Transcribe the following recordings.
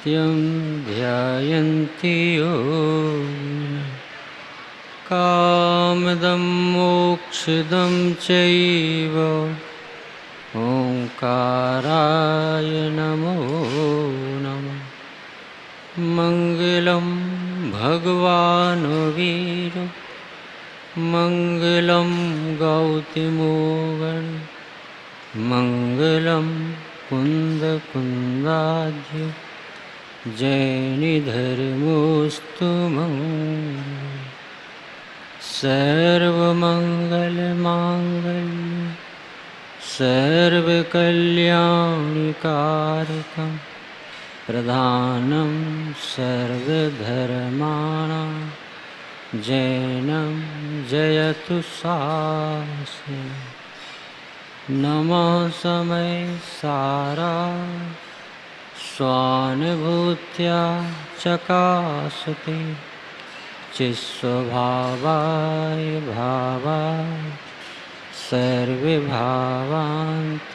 नित्यं ध्यायन्ति योगिनः कामदं मोक्षदं चैव ओंकाराय नमो नमः। मंगलं भगवान् वीरो मंगलं गौतमोगण मंगलं कुन्दकुन्दाध्य जैनिधर्मोऽस्तु मंगलम्। सर्वमङ्गलमाङ्गल्यं सर्वकल्याणकारकं प्रधानं सर्वधर्माणां जैनं जयतु शासनम्। नमः समय सारा स्वानुभूत्या चकासते चिस्वभावाय भावाय सर्वे भावान्तरक्षते।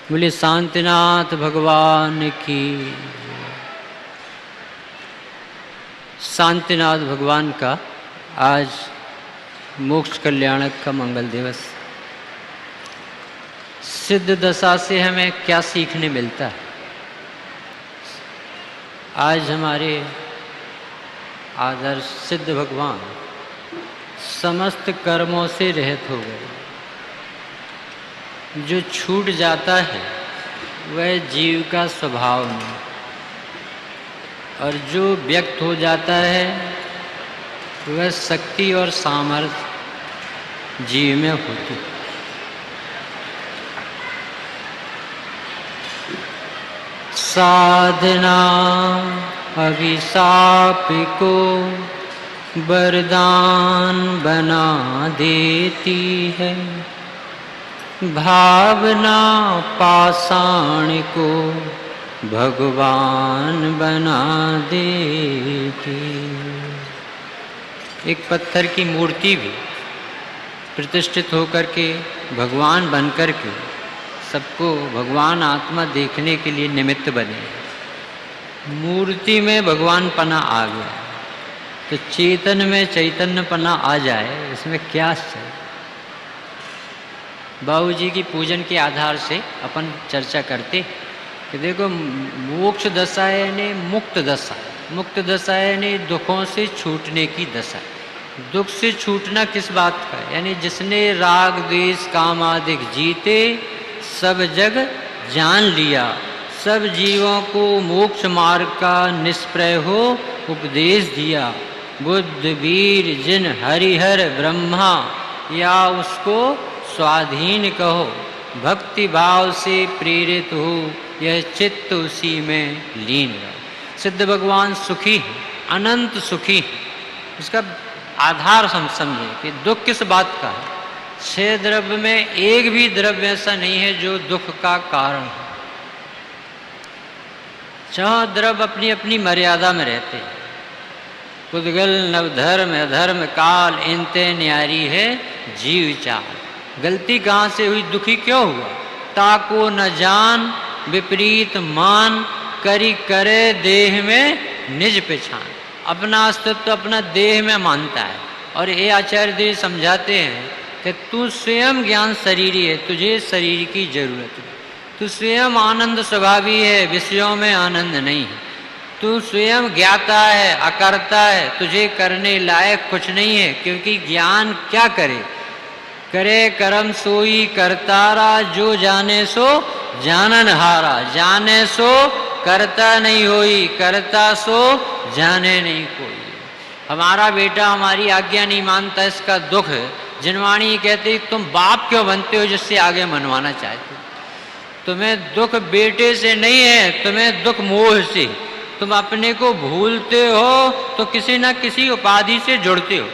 बोले शांतिनाथ भगवान की। शांतिनाथ भगवान का आज मोक्ष कल्याणक का मंगल दिवस। सिद्ध दशा से हमें क्या सीखने मिलता है? आज हमारे आदर्श सिद्ध भगवान समस्त कर्मों से रहित हो गए। जो छूट जाता है वह जीव का स्वभाव नहीं, और जो व्यक्त हो जाता है वह शक्ति और सामर्थ्य जीव में होती। साधना अभिशाप को वरदान बना देती है, भावना पाषाण को भगवान बना देती। एक पत्थर की मूर्ति भी प्रतिष्ठित होकर के भगवान बनकर के सबको भगवान आत्मा देखने के लिए निमित्त बने। मूर्ति में भगवान पना आ गया तो चेतन में चैतन्य पना आ जाए, इसमें क्या आश्चर्य। बाबूजी की पूजन के आधार से अपन चर्चा करते कि देखो मोक्ष दशा यानी मुक्त दशा। मुक्त दशा यानी दुखों से छूटने की दशा। दुख से छूटना किस बात का? यानी जिसने राग द्वेष काम आदि जीते सब जग जान लिया, सब जीवों को मोक्ष मार्ग का निष्प्रय हो उपदेश दिया। बुद्ध वीर जिन हरिहर ब्रह्मा या उसको स्वाधीन कहो, भक्ति भाव से प्रेरित हो यह चित्त उसी में लीन रहो। सिद्ध भगवान सुखी है, अनंत सुखी है। इसका आधार हम समझें कि दुख किस बात का है। 6 द्रव्य में एक भी द्रव्य ऐसा नहीं है जो दुख का कारण है। 6 द्रव्य अपनी अपनी मर्यादा में रहते हैं। पुद्गल नवधर्म अधर्म काल इनते न्यारी है जीव चाल। गलती कहाँ से हुई, दुखी क्यों हुआ? ताको न जान विपरीत मान करी करे देह में निज पहचान। अपना अस्तित्व अपना देह में मानता है। और ये आचार्य देव समझाते हैं कि तू स्वयं ज्ञान शरीरी है, तुझे शरीर की जरूरत है। तू स्वयं आनंद स्वभावी है, विषयों में आनंद नहीं है। तू स्वयं ज्ञाता है, अकर्ता है, तुझे करने लायक कुछ नहीं है। क्योंकि ज्ञान क्या करे? करे कर्म सोई करतारा, जो जाने सो जानन हारा। जाने सो करता नहीं होई, करता सो जाने नहीं कोई। हमारा बेटा हमारी आज्ञा नहीं मानता, इसका दुख है। जिनवाणी कहते तुम बाप क्यों बनते हो जिससे आगे मनवाना चाहते हो? तुम्हें दुख बेटे से नहीं है, तुम्हें दुख मोह से। तुम अपने को भूलते हो तो किसी न किसी उपाधि से जुड़ते हो।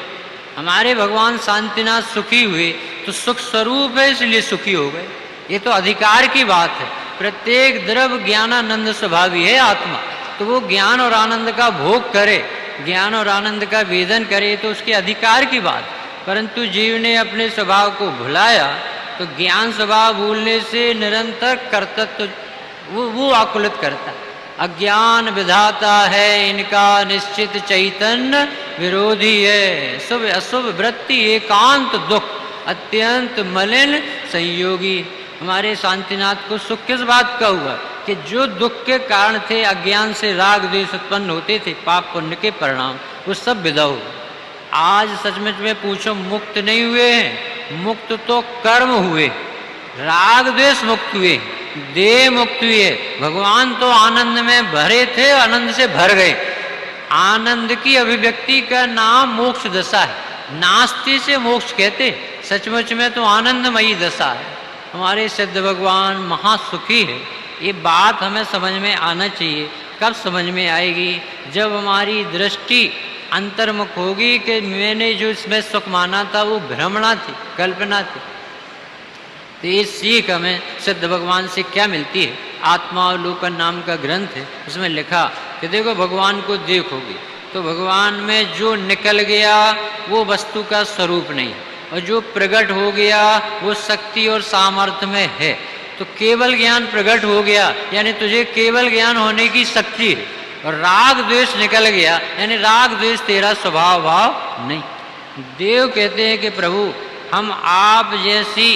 हमारे भगवान शांतिनाथ सुखी हुए तो सुख स्वरूप है, इसलिए सुखी हो गए। ये तो अधिकार की बात है। प्रत्येक द्रव्य ज्ञानानंद स्वभावी है आत्मा, तो वो ज्ञान और आनंद का भोग करे, ज्ञान और आनंद का वेदन करे, तो उसके अधिकार की बात। परंतु जीव ने अपने स्वभाव को भुलाया तो ज्ञान स्वभाव भूलने से निरंतर कर्तव्य वो आकुलित करता है। अज्ञान विधाता है इनका निश्चित चैतन्य विरोधी है, शुभ अशुभ वृत्ति एकांत दुख अत्यंत मलिन संयोगी। हमारे शांतिनाथ को सुख किस बात का हुआ कि जो दुख के कारण थे, अज्ञान से राग द्वेष उत्पन्न होते थे, पाप पुण्य के परिणाम, वो सब विदा हो। आज सचमुच में पूछो मुक्त नहीं हुए हैं, मुक्त तो कर्म हुए, राग द्वेष मुक्त हुए, देह मुक्त हुए। भगवान तो आनंद में भरे थे, आनंद से भर गए। आनंद की अभिव्यक्ति का नाम मोक्ष दशा है, नास्ति से मोक्ष कहते, सचमुच में तो आनंदमयी दशा है। हमारे सिद्ध भगवान महासुखी है, ये बात हमें समझ में आना चाहिए। कब समझ में आएगी? जब हमारी दृष्टि अंतर्मुख होगी कि मैंने जो इसमें सुख माना था वो भ्रमणा थी, कल्पना थी। तो ये सीख हमें सिद्ध भगवान से क्या मिलती है? आत्मावलोकन नाम का ग्रंथ है, उसमें लिखा कि देखो भगवान को देखोगे तो भगवान में जो निकल गया वो वस्तु का स्वरूप नहीं, और जो प्रकट हो गया वो शक्ति और सामर्थ्य में है। तो केवल ज्ञान प्रकट हो गया यानी तुझे केवल ज्ञान होने की शक्ति है, और राग द्वेष निकल गया यानी राग द्वेष तेरा स्वभाव भाव नहीं। देव कहते हैं कि प्रभु हम आप जैसी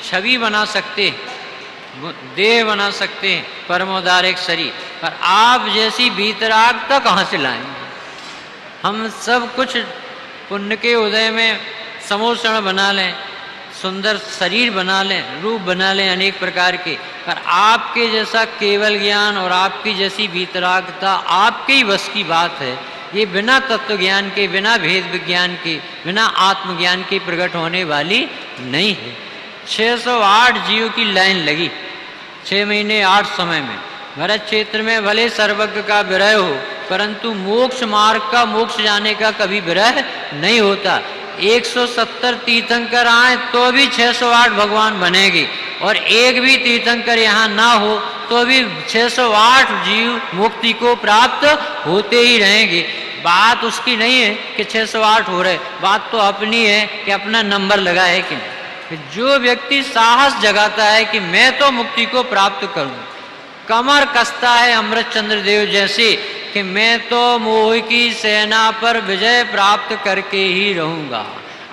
छवि बना सकते हैं, देह बना सकते हैं, परमोदारिक शरीर, पर आप जैसी भीतरागता कहाँ से लाएंगे? हम सब कुछ पुण्य के उदय में समोषण बना लें, सुंदर शरीर बना लें, रूप बना लें अनेक प्रकार के, पर आपके जैसा केवल ज्ञान और आपकी जैसी भीतरागता आपके ही वश की बात है। ये बिना तत्व ज्ञान के, बिना भेद विज्ञान के, बिना आत्मज्ञान के प्रकट होने वाली नहीं है। 608 जीव की लाइन लगी 6 महीने 8 समय में। भरत क्षेत्र में भले सर्वज्ञ का विरह हो, परंतु मोक्ष मार्ग का, मोक्ष जाने का कभी विरह नहीं होता। 170 तीर्थंकर आए तो भी 608 भगवान बनेंगे, और एक भी तीर्थंकर यहाँ ना हो तो भी 608 जीव मुक्ति को प्राप्त होते ही रहेंगे। बात उसकी नहीं है कि 608 हो रहे, बात तो अपनी है कि अपना नंबर लगा है कि नहीं। जो व्यक्ति साहस जगाता है कि मैं तो मुक्ति को प्राप्त करूं, कमर कसता है अमृतचंद्र देव जैसे कि मैं तो मोह की सेना पर विजय प्राप्त करके ही रहूंगा,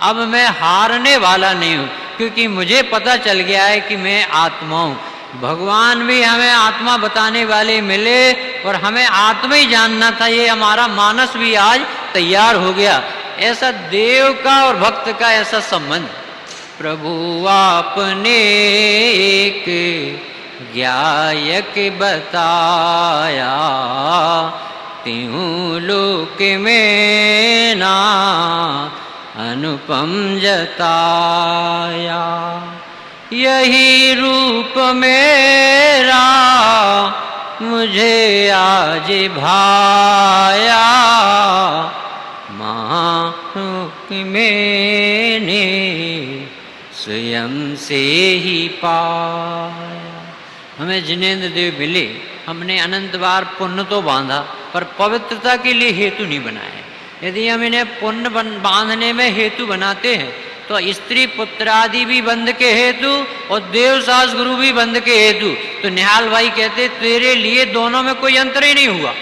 अब मैं हारने वाला नहीं हूं, क्योंकि मुझे पता चल गया है कि मैं आत्मा हूं। भगवान भी हमें आत्मा बताने वाले मिले और हमें आत्मा ही जानना था, ये हमारा मानस भी आज तैयार हो गया। ऐसा देव का और भक्त का ऐसा संबंध। प्रभु आपने एक ज्ञायक बताया, त्यों लोक में ना अनुपम जताया। यही रूप मेरा मुझे आज भाया, महारूप मैंने स्वयं से ही पाया। हमें जिनेंद्र देव मिले, हमने अनंत बार पुण्य तो बांधा पर पवित्रता के लिए हेतु नहीं बनाए। यदि हम इन्हें पुण्य बांधने में हेतु बनाते हैं तो स्त्री पुत्र आदि भी बंध के हेतु और देव सास गुरु भी बंध के हेतु। तो निहाल भाई कहते तेरे लिए दोनों में कोई अंतर ही नहीं हुआ,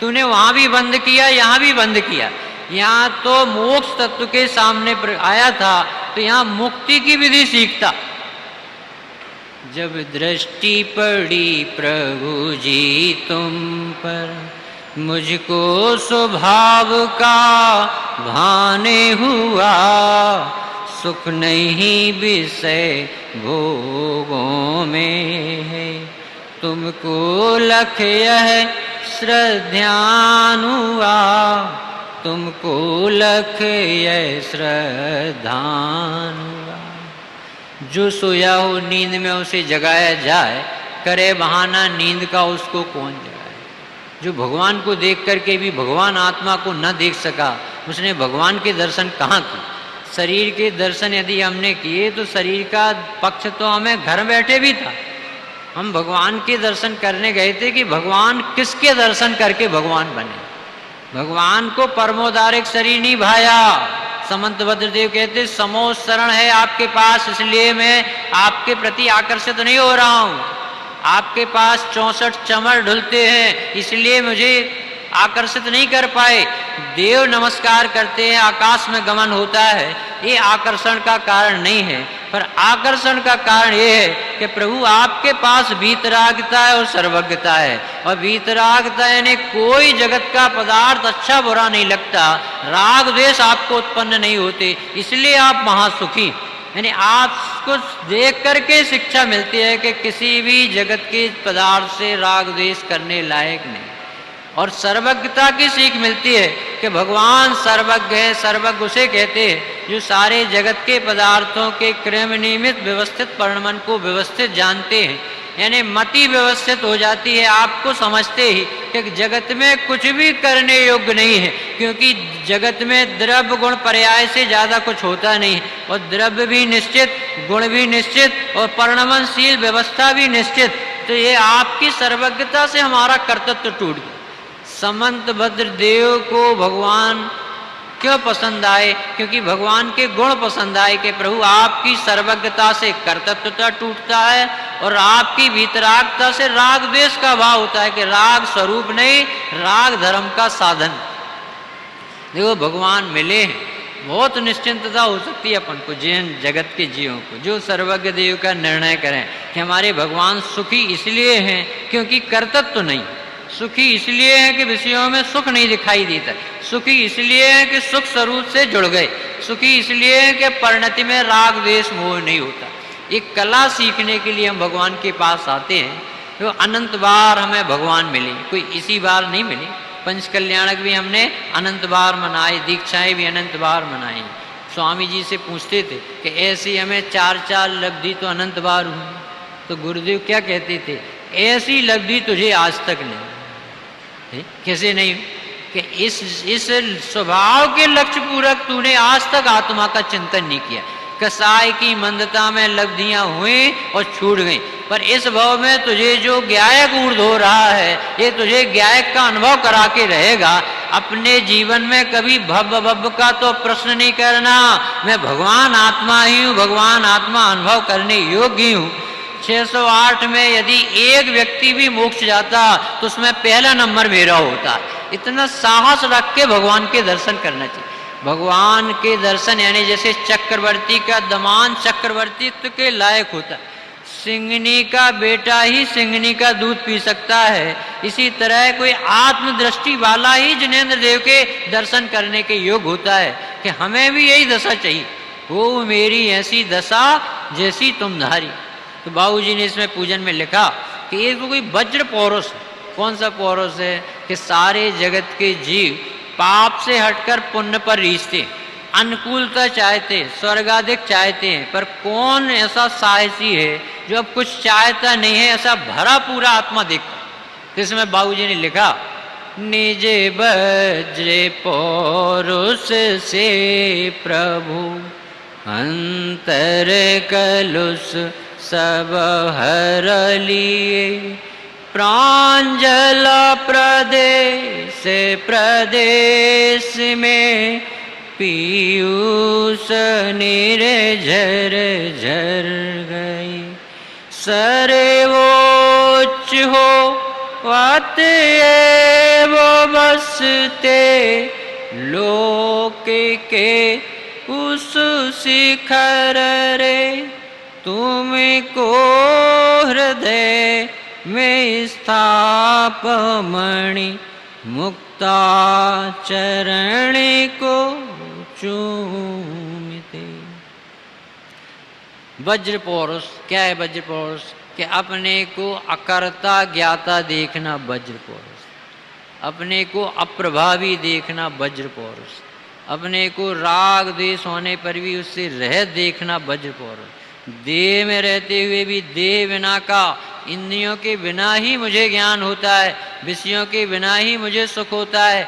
तूने वहां भी बंद किया यहाँ भी बंद किया। यहाँ तो मोक्ष तत्व के सामने आया था तो यहाँ मुक्ति की विधि सीखता। जब दृष्टि पड़ी प्रभु जी तुम पर, मुझको स्वभाव का भाने हुआ, सुख नहीं विषय भोगों में है, तुमको लख यह श्रद्धान हुआ, तुमको लख यह श्रद्धान हुआ। जो सोया हो नींद में उसे जगाया जाए, करे बहाना नींद का उसको कौन जगाए। जो भगवान को देख करके भी भगवान आत्मा को न देख सका, उसने भगवान के दर्शन कहाँ किए। शरीर के दर्शन यदि हमने किए तो शरीर का पक्ष तो हमें घर बैठे भी था। हम भगवान के दर्शन करने गए थे कि भगवान किसके दर्शन करके भगवान बने। भगवान को परमोदारिक शरीर नहीं भाया, समंत भद्रदेव कहते समो शरण है आपके पास, इसलिए मैं आपके प्रति आकर्षित नहीं हो रहा हूं। आपके पास 64 चमर ढुलते हैं, इसलिए मुझे आकर्षित नहीं कर पाए। देव नमस्कार करते हैं, आकाश में गमन होता है, ये आकर्षण का कारण नहीं है। पर आकर्षण का कारण ये है कि प्रभु आपके पास वीतरागता है और सर्वज्ञता है। और वीतरागता यानी कोई जगत का पदार्थ अच्छा बुरा नहीं लगता, राग द्वेष आपको उत्पन्न नहीं होते, इसलिए आप महासुखी। यानी आपको देख करके शिक्षा मिलती है कि किसी भी जगत के पदार्थ से राग द्वेष करने लायक नहीं। और सर्वज्ञता की सीख मिलती है कि भगवान सर्वज्ञ है। सर्वज्ञ उसे कहते हैं जो सारे जगत के पदार्थों के क्रम नियमित व्यवस्थित परिणमन को व्यवस्थित जानते हैं। यानी मति व्यवस्थित हो जाती है आपको समझते ही कि जगत में कुछ भी करने योग्य नहीं है, क्योंकि जगत में द्रव्य गुण पर्याय से ज़्यादा कुछ होता नहीं। और द्रव्य भी निश्चित, गुण भी निश्चित और परिणमनशील व्यवस्था भी निश्चित। तो ये आपकी सर्वज्ञता से हमारा कर्तृत्व टूट गया। समंत भद्रदेव को भगवान क्यों पसंद आए? क्योंकि भगवान के गुण पसंद आए कि प्रभु आपकी सर्वज्ञता से कर्तृत्वता टूटता है और आपकी वीतरागता से राग द्वेष का भाव होता है कि राग स्वरूप नहीं, राग धर्म का साधन। देखो भगवान मिले हैं, बहुत निश्चिंतता हो सकती है अपन को, जैन जगत के जीवों को, जो सर्वज्ञ देव का निर्णय करें कि हमारे भगवान सुखी इसलिए हैं क्योंकि कर्तृत्व नहीं, सुखी इसलिए है कि विषयों में सुख नहीं दिखाई देता, सुखी इसलिए है कि सुख स्वरूप से जुड़ गए, सुखी इसलिए है कि परिणति में राग द्वेष मोह नहीं होता। एक कला सीखने के लिए हम भगवान के पास आते हैं। तो अनंत बार हमें भगवान मिले, कोई इसी बार नहीं मिले। पंच कल्याणक भी हमने अनंत बार मनाए, दीक्षाएं भी अनंत बार मनाई। स्वामी जी से पूछते थे कि ऐसी हमें 4-4 लब्धि तो अनंत बार हुई। तो गुरुदेव क्या कहते थे? ऐसी लब्धि तुझे आज तक नहीं। कैसे नहीं? कि इस स्वभाव के लक्ष्य पूरक तूने आज तक आत्मा का चिंतन नहीं किया। कसाय की मंदता में लब्धियां हुई और छूट गई, पर इस भाव में तुझे जो ज्ञायक ऊर्ध्व हो रहा है, ये तुझे ज्ञायक का अनुभव करा के रहेगा। अपने जीवन में कभी भव भव का तो प्रश्न नहीं करना, मैं भगवान आत्मा ही हूँ, भगवान आत्मा अनुभव करने योग्य हूँ। 608 में यदि एक व्यक्ति भी मोक्ष जाता तो उसमें पहला नंबर मेरा होता। इतना साहस रख के भगवान के दर्शन करना चाहिए। भगवान के दर्शन यानी जैसे चक्रवर्ती का दमान चक्रवर्तीत्व के लायक होता है, सिंहनी का बेटा ही सिंहनी का दूध पी सकता है, इसी तरह कोई आत्मदृष्टि वाला ही जिनेंद्र देव के दर्शन करने के योग होता है कि हमें भी यही दशा चाहिए, वो मेरी ऐसी दशा जैसी तुम धारी। तो बाबूजी ने इसमें पूजन में लिखा कि ये तो कोई वज्र पौरुष है। कौन सा पौरुष है? कि सारे जगत के जीव पाप से हटकर पुण्य पर रीझते, अनुकूलता चाहते, स्वर्गाधिक चाहते हैं, पर कौन ऐसा साहसी है जो अब कुछ चाहता नहीं है, ऐसा भरा पूरा आत्मा देखता। इसमें बाबूजी ने लिखा निज वज्र पौरुष से प्रभु अंतर कलुष सब हर लिए, प्रांजल प्रदेश प्रदेश में पीयूष निर्झर झर गई। सर्वोच्च हो अतएव बसते लोक के उस शिखर रे, तुमको हृदय में स्थापमणि मुक्ता चरण को चूमते। वज्र पौरुष क्या है? वज्र पौरुष कि अपने को अकर्ता ज्ञाता देखना वज्र पौरुष, अपने को अप्रभावी देखना वज्र पौरुष, अपने को राग द्वेष होने पर भी उससे रहित देखना वज्र पौरुष। देह में रहते हुए भी देह बिना का, इंद्रियों के बिना ही मुझे ज्ञान होता है, विषयों के बिना ही मुझे सुख होता है,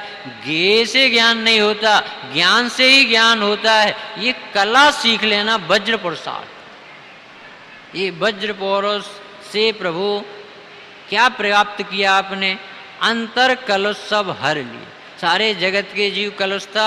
ज्ञेय से ज्ञान नहीं होता, ज्ञान से ही ज्ञान होता है। ये कला सीख लेना वज्र पुरुषार्थ। ये वज्र पौरुष से प्रभु क्या प्राप्त किया आपने? अंतर कलुष सब हर लिए। सारे जगत के जीव कलुषता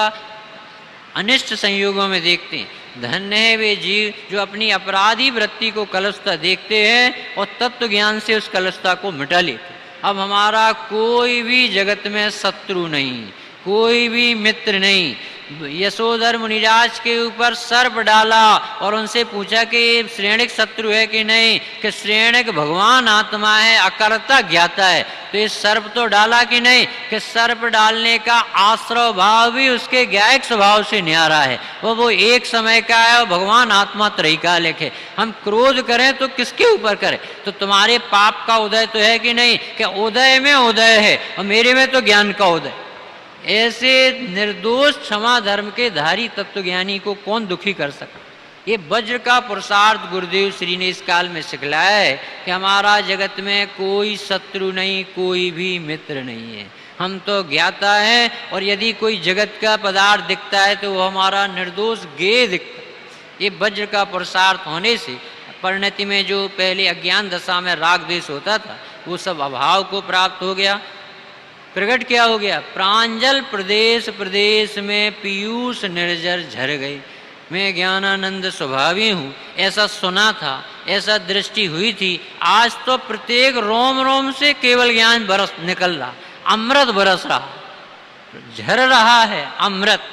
अनिष्ट संयोगों में देखते हैं। धन्य है वे जीव जो अपनी अपराधी वृत्ति को कलुषता देखते हैं और तत्व ज्ञान से उस कलुषता को मिटा लेते। अब हमारा कोई भी जगत में शत्रु नहीं, कोई भी मित्र नहीं। यशोधर मुनिराज के ऊपर सर्प डाला और उनसे पूछा कि श्रेणिक शत्रु है कि नहीं, कि श्रेणिक भगवान आत्मा है, अकर्ता ज्ञाता है। तो ये सर्प तो डाला कि नहीं, कि सर्प डालने का आश्रय भाव भी उसके ज्ञायक स्वभाव से न्यारा है। वो एक समय का है और भगवान आत्मा त्रैकालिक है। हम क्रोध करें तो किसके ऊपर करें? तो तुम्हारे पाप का उदय तो है कि नहीं, कि उदय में उदय है और मेरे में तो ज्ञान का उदय। ऐसे निर्दोष क्षमा धर्म के धारी तत्वज्ञानी को कौन दुखी कर सका? ये वज्र का पुरुषार्थ गुरुदेव श्री ने इस काल में सिखलाया है कि हमारा जगत में कोई शत्रु नहीं, कोई भी मित्र नहीं है। हम तो ज्ञाता हैं और यदि कोई जगत का पदार्थ दिखता है तो वो हमारा निर्दोष ज्ञेय दिखता है। ये वज्र का पुरुषार्थ होने से परिणति में जो पहले अज्ञान दशा में राग द्वेष होता था वो सब अभाव को प्राप्त हो गया। प्रकट क्या हो गया? प्रांजल प्रदेश प्रदेश में पीयूष निर्जर झर गई। मैं ज्ञानानंद स्वभावी हूँ, ऐसा सुना था, ऐसा दृष्टि हुई थी। आज तो प्रत्येक रोम रोम से केवल ज्ञान बरस निकल रहा, अमृत बरस रहा, झर रहा है अमृत।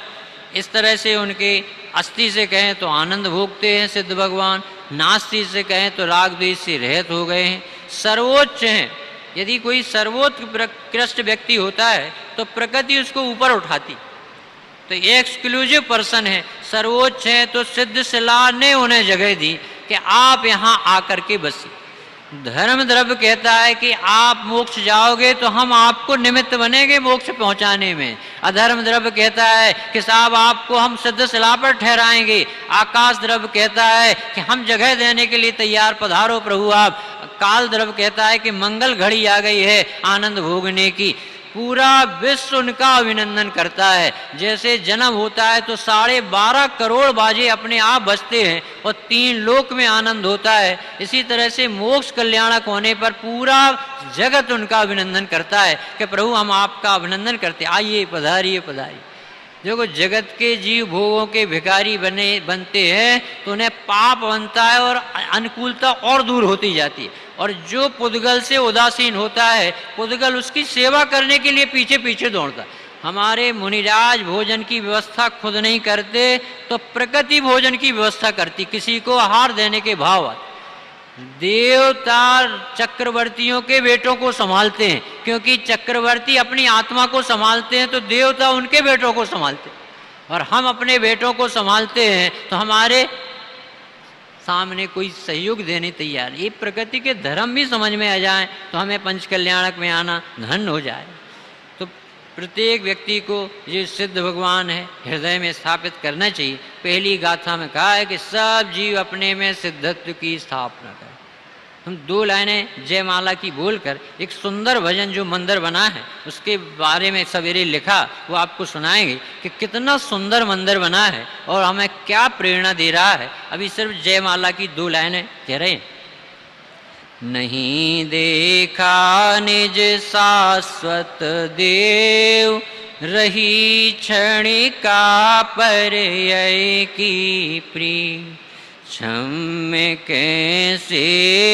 इस तरह से उनके अस्थि से कहें तो आनंद भोगते हैं सिद्ध भगवान, नास्ति से कहें तो राग द्वेष से रहित हो गए हैं, सर्वोच्च हैं। यदि कोई सर्वोत्कृष्ट व्यक्ति होता है तो प्रकृति उसको ऊपर उठाती, तो एक्सक्लूसिव पर्सन है, सर्वोच्च है। तो सिद्ध शिला ने उन्हें जगह दी कि आप यहाँ आकर के बसिए। धर्म द्रव्य कहता है कि आप मोक्ष जाओगे तो हम आपको निमित्त बनेंगे मोक्ष पहुंचाने में। अधर्म द्रव्य कहता है कि साहब आपको हम सिद्ध शिला पर ठहराएंगे। आकाश द्रव्य कहता है कि हम जगह देने के लिए तैयार, पधारो प्रभु आप। काल द्रव्य कहता है कि मंगल घड़ी आ गई है आनंद भोगने की। पूरा विश्व उनका अभिनंदन करता है। जैसे जन्म होता है तो 12.5 करोड़ बाजे अपने आप बजते हैं और 3 लोक में आनंद होता है। इसी तरह से मोक्ष कल्याणक होने पर पूरा जगत उनका अभिनंदन करता है कि प्रभु हम आपका अभिनंदन करते, आइए पधारिए पधारिए। देखो जगत के जीव भोगों के भिखारी बनते हैं तो उन्हें पाप बनता है और अनुकूलता और दूर होती जाती है। और जो पुद्गल से उदासीन होता है, पुद्गल उसकी सेवा करने के लिए पीछे पीछे दौड़ता है। हमारे मुनिराज भोजन की व्यवस्था खुद नहीं करते तो प्रकृति भोजन की व्यवस्था करती, किसी को आहार देने के भाव आते। देवता चक्रवर्तियों के बेटों को संभालते हैं, क्योंकि चक्रवर्ती अपनी आत्मा को संभालते हैं तो देवता उनके बेटों को संभालते हैं। और हम अपने बेटों को संभालते हैं तो हमारे सामने कोई सहयोग देने तैयार। ये प्रकृति के धर्म भी समझ में आ जाए तो हमें पंच कल्याणक में आना धन हो जाए। तो प्रत्येक व्यक्ति को ये सिद्ध भगवान है हृदय में स्थापित करना चाहिए। पहली गाथा में कहा है कि सब जीव अपने में सिद्धत्व की स्थापना करें। हम 2 लाइनें जयमाला की बोलकर एक सुंदर भजन जो मंदिर बना है उसके बारे में सवेरे लिखा, वो आपको सुनाएंगे कि कितना सुंदर मंदिर बना है और हमें क्या प्रेरणा दे रहा है। अभी सिर्फ जयमाला की 2 लाइनें कह रहे हैं। नहीं देखा निज शाश्वत देव, रही क्षणिका पर्यय की प्रिय। क्षम्य कैसे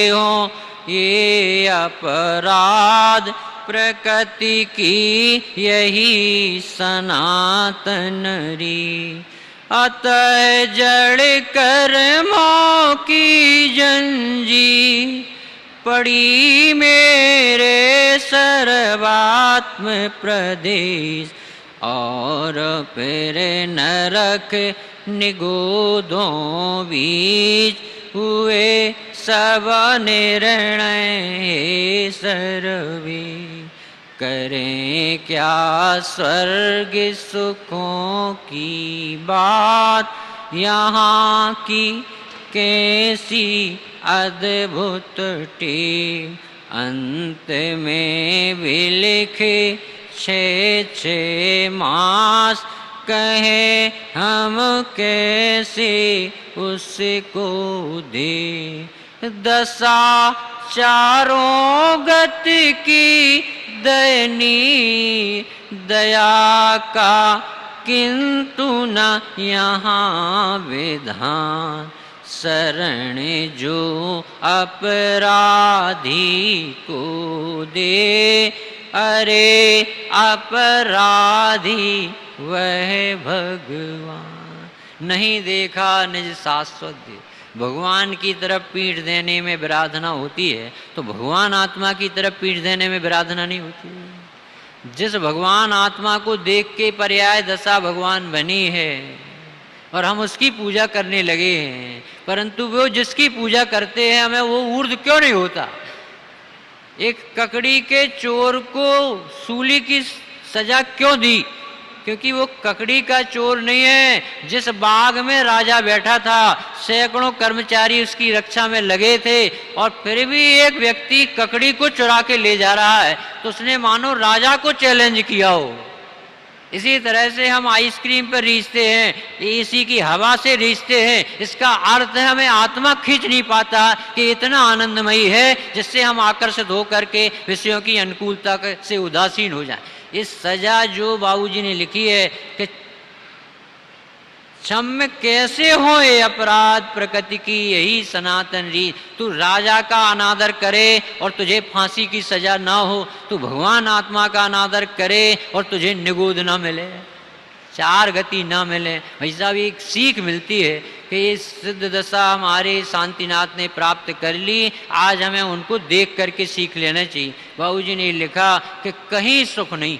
हो ये अपराध, प्रकृति की यही सनातन री। अतः जड़ कर्मों की जंजीर, पड़ी मेरे सर्वात्म प्रदेश। और फिर नरक निगोदों बीच, हुए सब निर्णय सर्वे। करें क्या स्वर्ग सुखों की बात, यहाँ की कैसी अद्भुत टेव। अंत में विलिखे 6 मास, कहे हम कैसे उसको दे। दशा चारों गति की दयनीय, दया का किंतु न यहाँ विधान, शरण जो अपराधी को दे, अरे अपराधी वह भगवान। नहीं देखा निज शाश्वत देव। भगवान की तरफ पीठ देने में विराधना होती है तो भगवान आत्मा की तरफ पीठ देने में विराधना नहीं होती है। जिस भगवान आत्मा को देख के पर्याय दशा भगवान बनी है और हम उसकी पूजा करने लगे हैं, परंतु वो जिसकी पूजा करते हैं हमें वो ऊर्ध्व क्यों नहीं होता। एक ककड़ी के चोर को सूली की सजा क्यों दी? क्योंकि वो ककड़ी का चोर नहीं है। जिस बाग में राजा बैठा था, सैकड़ों कर्मचारी उसकी रक्षा में लगे थे, और फिर भी एक व्यक्ति ककड़ी को चुरा के ले जा रहा है तो उसने मानो राजा को चैलेंज किया हो। इसी तरह से हम आइसक्रीम पर रीझते हैं, एसी की हवा से रीझते हैं। इसका अर्थ है हमें आत्मा खींच नहीं पाता कि इतना आनंदमयी है जिससे हम आकर्षित होकर के विषयों की अनुकूलता से उदासीन हो जाएं। इस सजा जो बाबूजी ने लिखी है कि क्षम्य कैसे हो ये अपराध प्रकृति की यही सनातन रीत। तू राजा का अनादर करे और तुझे फांसी की सजा ना हो, तू भगवान आत्मा का अनादर करे और तुझे निगोद ना मिले, चार गति ना मिले। भाई साहब एक सीख मिलती है कि ये सिद्ध दशा हमारे शांतिनाथ ने प्राप्त कर ली, आज हमें उनको देख करके सीख लेना चाहिए। बाबूजी ने लिखा कि कहीं सुख नहीं।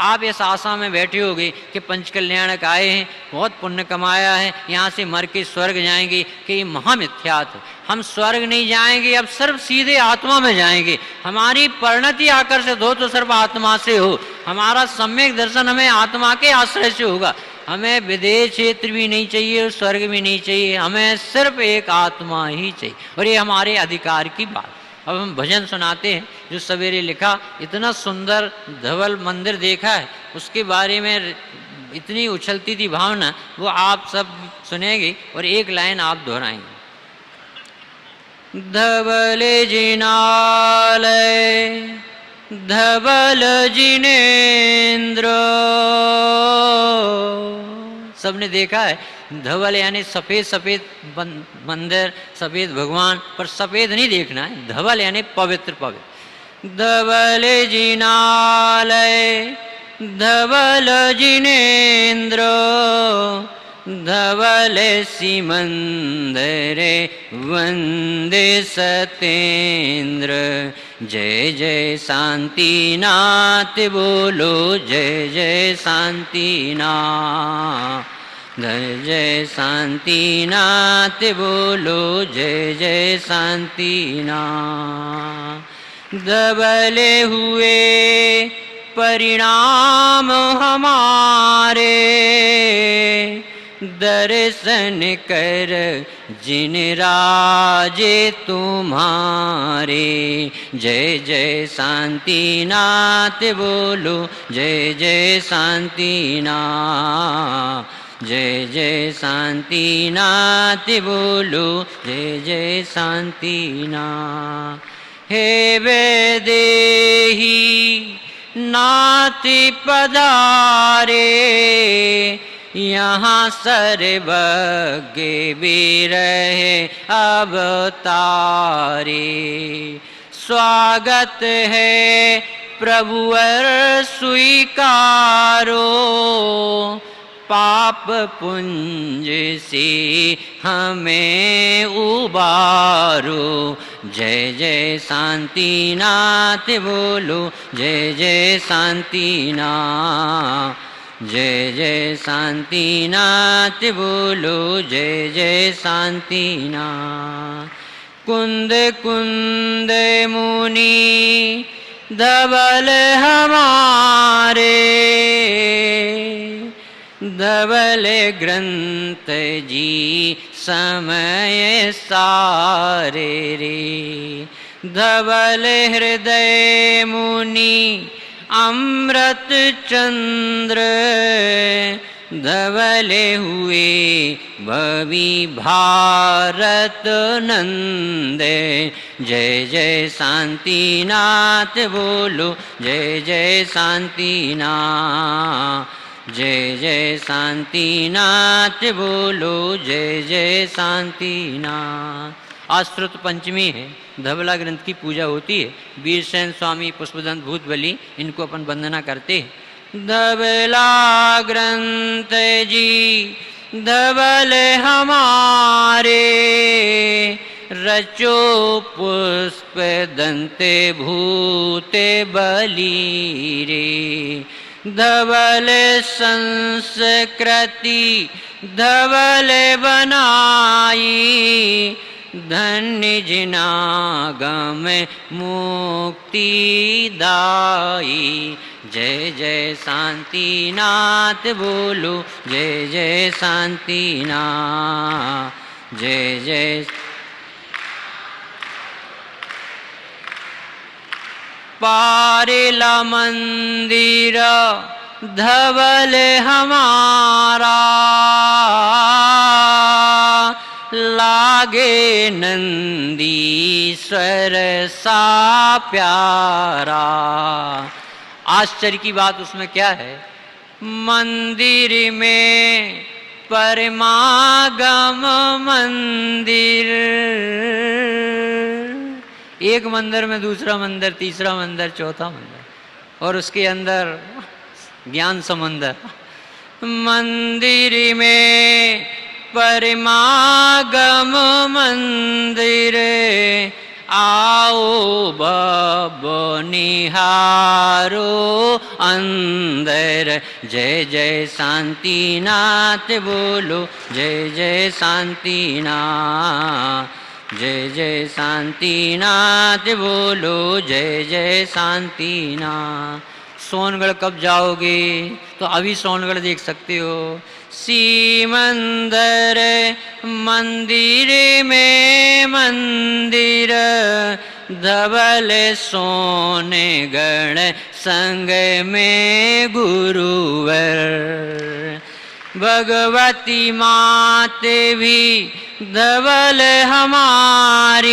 आप इस आशा में बैठे होगे कि पंचकल्याणक आए हैं, बहुत पुण्य कमाया है, यहाँ से मर के स्वर्ग जाएंगे, कि ये महामिथ्यात्व। हम स्वर्ग नहीं जाएंगे, अब सिर्फ सीधे आत्मा में जाएंगे। हमारी परिणति आकर्षित हो तो सिर्फ आत्मा से हो, हमारा सम्यक दर्शन हमें आत्मा के आश्रय से होगा। हमें विदेश क्षेत्र भी नहीं चाहिए और स्वर्ग भी नहीं चाहिए, हमें सिर्फ एक आत्मा ही चाहिए, और ये हमारे अधिकार की बात। अब हम भजन सुनाते हैं जो सवेरे लिखा। इतना सुंदर धवल मंदिर देखा है, उसके बारे में इतनी उछलती थी भावना, वो आप सब सुनेंगे और एक लाइन आप दोहराएंगे। धवल जिनालय धवल जिनेन्द्र। सबने देखा है धवल यानी सफेद सफेद मंदिर, सफेद भगवान, पर सफेद नहीं देखना है, धवल यानी पवित्र पवित्र। धवल जिनालय धवल जिनेन्द्र, धवल सिमंदरे वंदे सतेन्द्र। जय जय शांतिनाथ बोलो, जय जय शांतिनाथ, जय जय शांतिनाथ बोलो, जय जय शांतिनाथ। धवले हुए परिणाम हमारे, दर्शन कर जिन राजे तुम्हारे। जय जय शांतिनाथ बोलो, जय जय शांतिनाथ, जय जय शांतिनाथ बोलो, जय जय शांतिनाथ। हे वैदेही नाथ पधारे, यहाँ सर्वज्ञ बिरहे अवतारे। स्वागत है प्रभुवर स्वीकारो, पाप पुंज से हमें उबारो। जय जय शांतिनाथ बोलो, जय जय शांतिनाथ, जय जय शांतिनाथ बोलो, जय जय शांतिनाथ। कुंद कुंद मुनि धवल हमारे, धवल ग्रंथ जी समय सारे रे। धवल हृदय मुनि अमृत चंद्र, धवले हुए भवि भारत नंद। जय जय शांतिनाथ बोलो, जय जय शांतिनाथ, जय जय शांतिनाथ बोलो, जय जय शांतिनाथ। आज श्रुत पंचमी है, धवला ग्रंथ की पूजा होती है। वीरसेन स्वामी, पुष्पदंत भूत बली, इनको अपन वंदना करते हैं। धवला ग्रंथ जी धवल हमारे, रचो पुष्प दंते भूते बली रे। धवल संस्कृति धवल बनाई, धन्य जिनागम मुक्ति दाई। जय जय शांतिनाथ बोलो, जय जय शांतिनाथ, जय जय। पारेला मंदिर धवल हमारा, लागे नंदीश्वर सा प्यारा। आश्चर्य की बात उसमें क्या है, मंदिर में परमागम मंदिर, एक मंदिर में दूसरा मंदिर, तीसरा मंदिर, चौथा मंदिर, और उसके अंदर ज्ञान समंदर। मंदिर में परमागम मंदिर, आओ बबो निहारो अंदर। जय जय शांतिनाथ बोलो, जय जय शांतिनाथ, जय जय शांतिनाथ बोलो, जय जय शांतिनाथ। सोनगढ़ कब जाओगे? तो अभी सोनगढ़ देख सकते हो। सीमंदर मंदिर में मंदिर, धवल सोने गण संग में गुरुवर। भगवती माते भी धवल हमारी,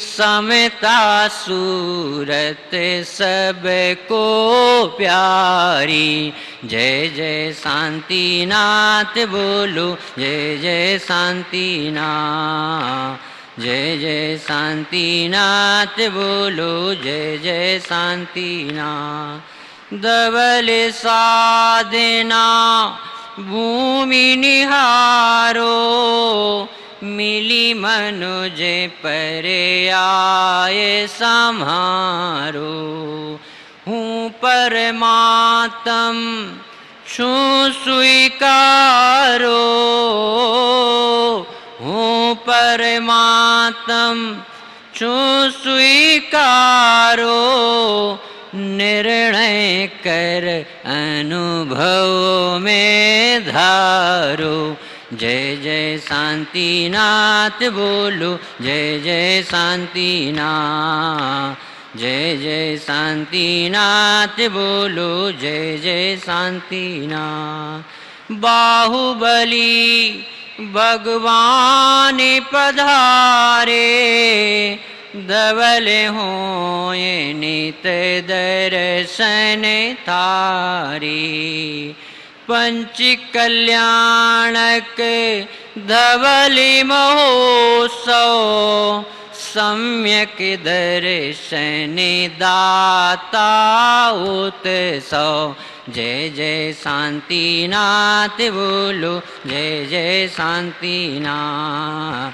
समता सूरत सबको प्यारी। जय जय शांतिनाथ बोलो, जय जय शांतिनाथ, जय जय शांतिनाथ बोलो, जय जय शांतिनाथ। धवल साधना भूमि निहारो, मिली मनुज परे आए सम्हारो। हूँ परमात्म छू स्वीकारो, हूँ परमात्म छू स्वीकारो। निर्णय कर अनुभव में धारो। जय जय शांतिनाथ बोलो, जय जय शांतिनाथ, जय जय शांतिनाथ बोलो, जय जय शांतिनाथ। बाहुबली भगवान पधारे, धवल होए नित दर्शन तारे। पंच कल्याणक धवल महोत्सव, सम्यक दर्शन दाता उत्सव। जय जय शांतिनाथ बोलो, जय जय शांतिनाथ,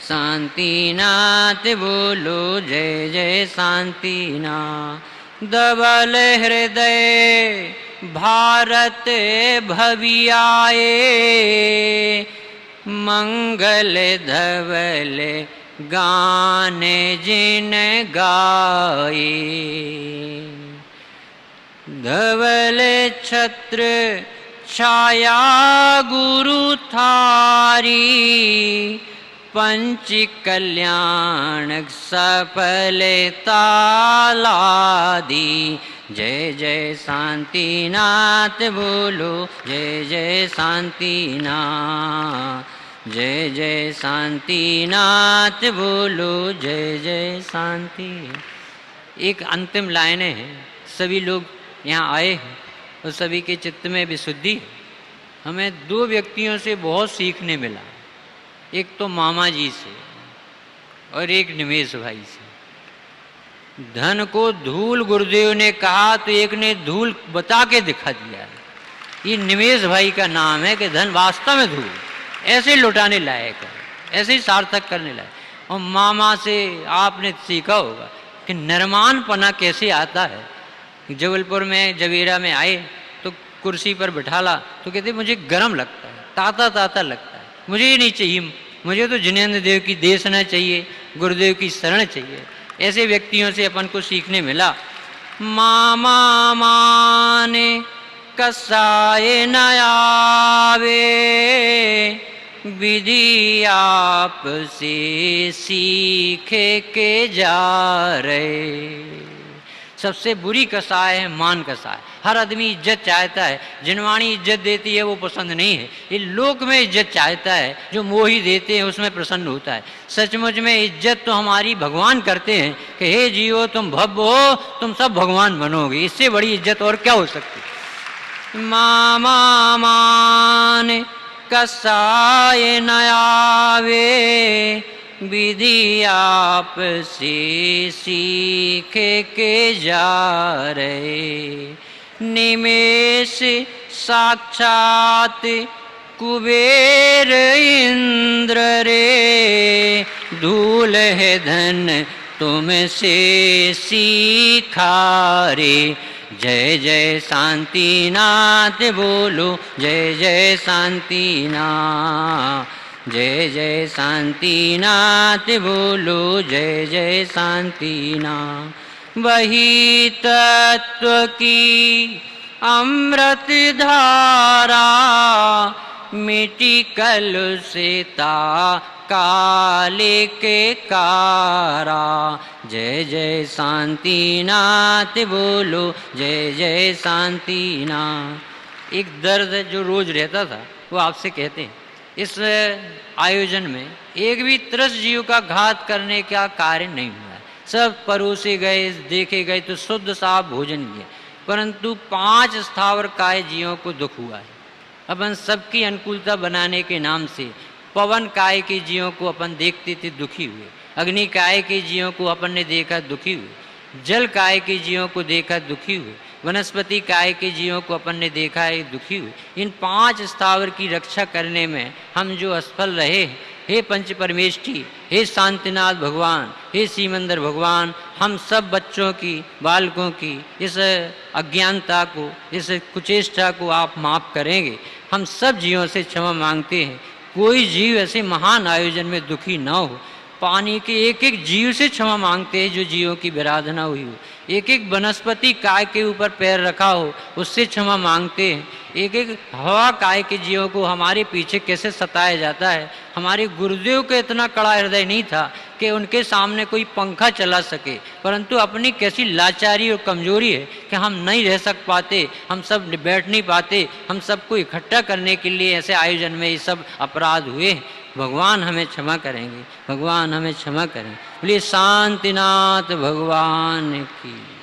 शांतिनाथ बोलो, जय जय शांतिनाथ। धवल हृदय भारत भवियाए, मंगल धवल गान जिन गाए। धवल छत्र छाया गुरु थारी, पंच कल्याण सफलता लादी। जय जय शांतिनाथ बोलो, जय जय शांतिनाथ, जय जय शांतिनाथ बोलो, जय जय शांति। एक अंतिम लाइनें हैं। सभी लोग यहाँ आए हैं उस सभी के चित्त में विशुद्धि है। हमें दो व्यक्तियों से बहुत सीखने मिला, एक तो मामा जी से और एक निमेश भाई से। धन को धूल गुरुदेव ने कहा तो एक ने धूल बता के दिखा दिया। ये निमेश भाई का नाम है कि धन वास्तव में धूल, ऐसे लुटाने लायक है, ऐसे ही सार्थक करने लायक। और मामा से आपने सीखा होगा कि निर्माणपना कैसे आता है। जबलपुर में जवेरा में आए तो कुर्सी पर बिठाला तो कहते मुझे गर्म लगता है, ताता ताता लगता है, मुझे ये नहीं चाहिए, मुझे तो जिनेंद्र देव की देशना चाहिए, गुरुदेव की शरण चाहिए। ऐसे व्यक्तियों से अपन को सीखने मिला। मामा माने कसाए न आवे, विधि आप से सीखे के जा रहे। सबसे बुरी कसाय है मान कसाय। हर आदमी इज्जत चाहता है, जिनवाणी इज्जत देती है वो पसंद नहीं है। ये लोक में इज्जत चाहता है, जो मोही देते हैं उसमें प्रसन्न होता है। सचमुच में इज्जत तो हमारी भगवान करते हैं कि हे जीवो तुम भव्य हो, तुम सब भगवान बनोगे। इससे बड़ी इज्जत और क्या हो सकती। मामा मान कसाय न आवे, विधि आप से सीखे के जा रहे। निमेष साक्षात कुबेर इंद्र रे, धूल है धन तुमसे सीखा रे। जय जय शांतिनाथ बोलो, जय जय शांतिनाथ, जय जय शांतिनाथ बोलो, जय जय शांतिनाथ। वही तत्व की अमृत धारा, मिटी कलुषिता काले के कारा। जय जय शांतिनाथ बोलो, जय जय शांतिनाथ। एक दर्द जो रोज रहता था वो आपसे कहते हैं। इस आयोजन में एक भी त्रस्त जीव का घात करने का कार्य नहीं हुआ है। सब परोसे गए, देखे गए तो शुद्ध साफ भोजन किया, परंतु 5 स्थावर काय जीवों को दुख हुआ है। अपन सबकी अनुकूलता बनाने के नाम से पवन काय के जीवों को अपन देखते थे दुखी हुए, अग्नि काय के जीवों को अपन ने देखा दुखी हुए, जल काय के जीवों को देखा दुखी हुए, वनस्पति काय के जीवों को अपन ने देखा है दुखी हुए। इन 5 स्थावर की रक्षा करने में हम जो असफल रहे, हे पंच परमेष्ठी, हे शांतिनाथ भगवान, हे सीमंदर भगवान, हम सब बच्चों की, बालकों की इस अज्ञानता को, इस कुचेष्टा को आप माफ़ करेंगे। हम सब जीवों से क्षमा मांगते हैं। कोई जीव ऐसे महान आयोजन में दुखी ना हो। पानी के एक एक जीव से क्षमा मांगते हैं जो जीवों की विराधना हुई हो। एक एक वनस्पति काय के ऊपर पैर रखा हो उससे क्षमा मांगते हैं। एक एक हवा काय के जीवों को हमारे पीछे कैसे सताया जाता है। हमारे गुरुदेव का इतना कड़ा हृदय नहीं था कि उनके सामने कोई पंखा चला सके, परंतु अपनी कैसी लाचारी और कमजोरी है कि हम नहीं रह सक पाते, हम सब बैठ नहीं पाते, हम सबको इकट्ठा करने के लिए ऐसे आयोजन में ये सब अपराध हुए। भगवान हमें क्षमा करेंगे, भगवान हमें क्षमा करें। बोलिए शांतिनाथ भगवान की।